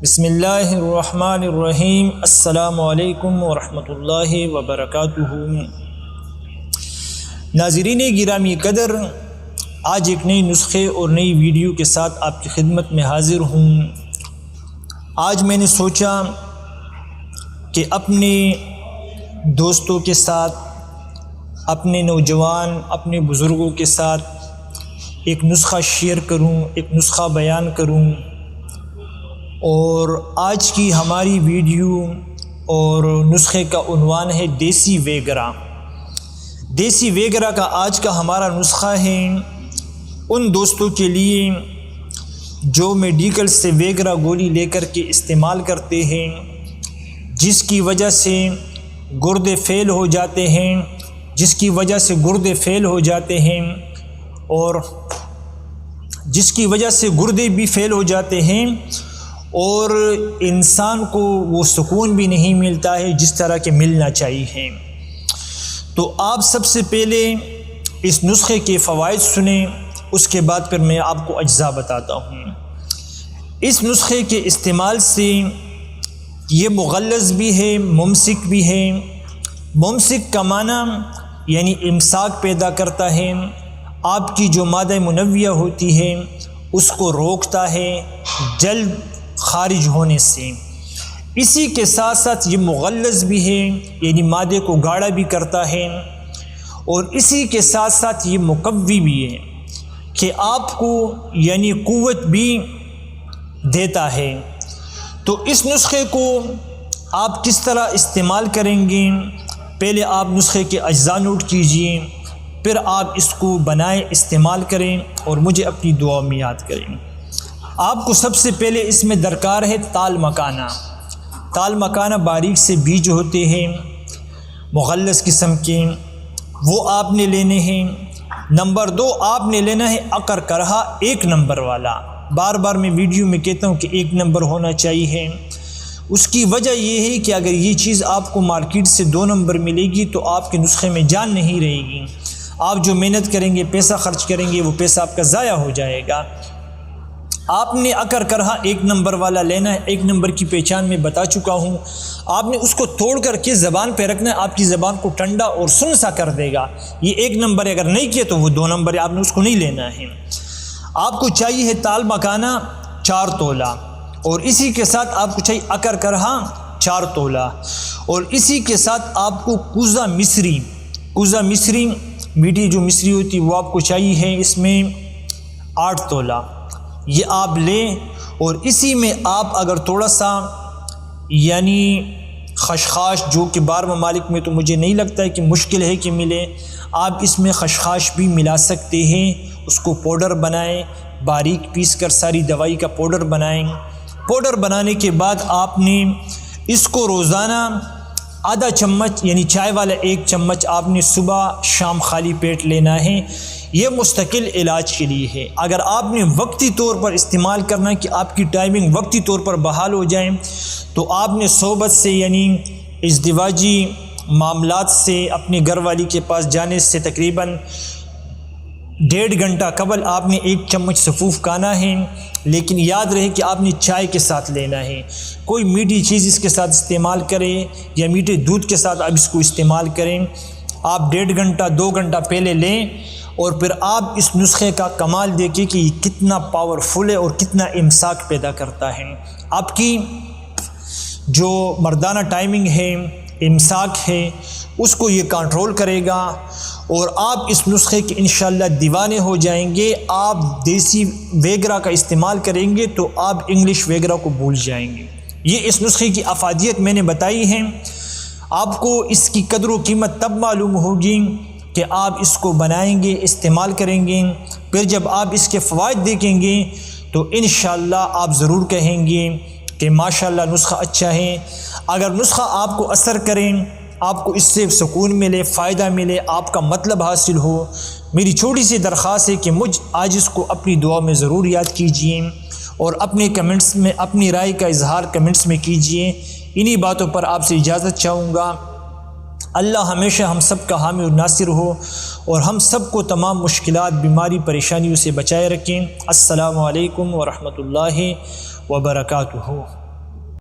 بسم اللہ الرحمن الرحیم۔ السلام علیکم ورحمۃ اللہ وبرکاتہ۔ ناظرین گرامی قدر، آج ایک نئی نسخے اور نئی ویڈیو کے ساتھ آپ کی خدمت میں حاضر ہوں۔ آج میں نے سوچا کہ اپنے دوستوں کے ساتھ، اپنے نوجوان، اپنے بزرگوں کے ساتھ ایک نسخہ شیئر کروں، ایک نسخہ بیان کروں۔ اور آج کی ہماری ویڈیو اور نسخے کا عنوان ہے دیسی ویگرا۔ دیسی ویگرا کا آج کا ہمارا نسخہ ہے ان دوستوں کے لیے جو میڈیکل سے ویگرا گولی لے کر کے استعمال کرتے ہیں، جس کی وجہ سے گردے فیل ہو جاتے ہیں، اور جس کی وجہ سے گردے بھی فیل ہو جاتے ہیں اور انسان کو وہ سکون بھی نہیں ملتا ہے جس طرح کے ملنا چاہیے۔ تو آپ سب سے پہلے اس نسخے کے فوائد سنیں، اس کے بعد پھر میں آپ کو اجزاء بتاتا ہوں۔ اس نسخے کے استعمال سے یہ مغلظ بھی ہے، ممسک بھی ہے۔ ممسک کا معنی یعنی امساک پیدا کرتا ہے، آپ کی جو مادہ منویہ ہوتی ہے اس کو روکتا ہے جلد خارج ہونے سے۔ اسی کے ساتھ ساتھ یہ مغلظ بھی ہے، یعنی مادے کو گاڑھا بھی کرتا ہے، اور اسی کے ساتھ ساتھ یہ مقوی بھی ہے کہ آپ کو یعنی قوت بھی دیتا ہے۔ تو اس نسخے کو آپ کس طرح استعمال کریں گے، پہلے آپ نسخے کے اجزاء نوٹ کیجئے، پھر آپ اس کو بنائیں، استعمال کریں اور مجھے اپنی دعا میں یاد کریں۔ آپ کو سب سے پہلے اس میں درکار ہے تال مکانہ۔ تال مکانہ باریک سے بیج ہوتے ہیں مغلظ قسم کے، وہ آپ نے لینے ہیں۔ نمبر 2، آپ نے لینا ہے عقر کرہا 1 نمبر والا۔ بار بار میں ویڈیو میں کہتا ہوں کہ 1 نمبر ہونا چاہیے۔ اس کی وجہ یہ ہے کہ اگر یہ چیز آپ کو مارکیٹ سے 2 نمبر ملے گی تو آپ کے نسخے میں جان نہیں رہے گی۔ آپ جو محنت کریں گے، پیسہ خرچ کریں گے، وہ پیسہ آپ کا ضائع ہو جائے گا۔ آپ نے عقر کرہا 1 نمبر والا لینا ہے۔ 1 نمبر کی پہچان میں بتا چکا ہوں۔ آپ نے اس کو توڑ کر کے زبان پہ رکھنا ہے، آپ کی زبان کو ٹھنڈا اور سنسا کر دے گا۔ یہ 1 نمبر اگر نہیں کیا تو وہ 2 نمبر ہے، آپ نے اس کو نہیں لینا ہے۔ آپ کو چاہیے ہے تال مکانہ 4 تولہ، اور اسی کے ساتھ آپ کو چاہیے عقر کرہا 4 تولہ، اور اسی کے ساتھ آپ کو کوزہ مصری میٹھی جو مصری ہوتی وہ آپ کو چاہیے ہے، اس میں 8 تولہ یہ آپ لیں۔ اور اسی میں آپ اگر تھوڑا سا یعنی خشخاش، جو کہ باہر ممالک میں تو مجھے نہیں لگتا ہے کہ مشکل ہے کہ ملے، آپ اس میں خشخاش بھی ملا سکتے ہیں۔ اس کو پاؤڈر بنائیں، باریک پیس کر ساری دوائی کا پاؤڈر بنائیں۔ پاؤڈر بنانے کے بعد آپ نے اس کو روزانہ آدھا چمچ یعنی چائے والا 1 چمچ آپ نے صبح شام خالی پیٹ لینا ہے۔ یہ مستقل علاج کے لیے ہے۔ اگر آپ نے وقتی طور پر استعمال کرنا ہے کہ آپ کی ٹائمنگ وقتی طور پر بحال ہو جائیں، تو آپ نے صحبت سے یعنی ازدواجی معاملات سے اپنے گھر والی کے پاس جانے سے تقریباً 1.5 گھنٹہ قبل آپ نے 1 چمچ سفوف کھانا ہے، لیکن یاد رہے کہ آپ نے چائے کے ساتھ لینا ہے۔ کوئی میٹھی چیز اس کے ساتھ استعمال کریں یا میٹھے دودھ کے ساتھ آپ اس کو استعمال کریں۔ آپ 1.5 گھنٹہ 2 گھنٹہ پہلے لیں، اور پھر آپ اس نسخے کا کمال دیکھیں کہ یہ کتنا پاورفل ہے اور کتنا امساک پیدا کرتا ہے۔ آپ کی جو مردانہ ٹائمنگ ہے، امساک ہے، اس کو یہ کنٹرول کرے گا، اور آپ اس نسخے کے انشاءاللہ دیوانے ہو جائیں گے۔ آپ دیسی ویگرا کا استعمال کریں گے تو آپ انگلش ویگرا کو بھول جائیں گے۔ یہ اس نسخے کی افادیت میں نے بتائی ہے۔ آپ کو اس کی قدر و قیمت تب معلوم ہوگی کہ آپ اس کو بنائیں گے، استعمال کریں گے، پھر جب آپ اس کے فوائد دیکھیں گے تو انشاءاللہ آپ ضرور کہیں گے کہ ماشاءاللہ نسخہ اچھا ہے۔ اگر نسخہ آپ کو اثر کریں، آپ کو اس سے سکون ملے، فائدہ ملے، آپ کا مطلب حاصل ہو، میری چھوٹی سی درخواست ہے کہ مجھ عاجز کو اپنی دعا میں ضرور یاد کیجئے، اور اپنے کمنٹس میں اپنی رائے کا اظہار کمنٹس میں کیجئے۔ انہی باتوں پر آپ سے اجازت چاہوں گا۔ اللہ ہمیشہ ہم سب کا حامی اور ناصر ہو، اور ہم سب کو تمام مشکلات، بیماری، پریشانیوں سے بچائے رکھیں۔ السلام علیکم ورحمۃ اللہ وبرکاتہ۔